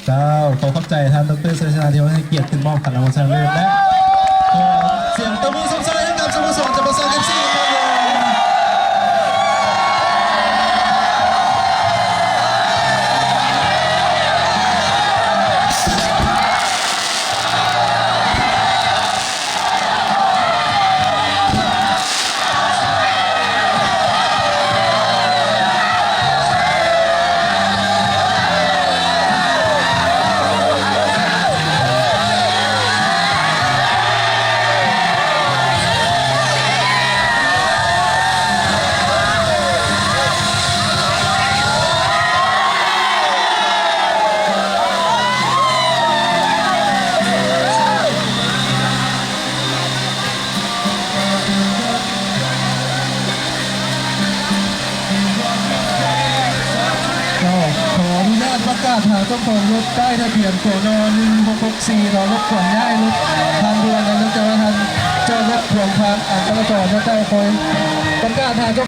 เจ้าขอขอบใจท่านดรเสรีชนาที่ให้เกียรติขึ้นมอบขันรางวัลชนะเลิศและขอเสียงตบมือสมใจให้กับสโมสรจะประสานกันสี่ครับขออนุญาตประกาศหาเจ้าของรถได้ทะเบียนกน1664รอรถขนย้ายรถทางด่วนและรถจราจรเจ้ารถขวางทางอันตรายจอดและเจ้าคอยประกาศหาเจ้า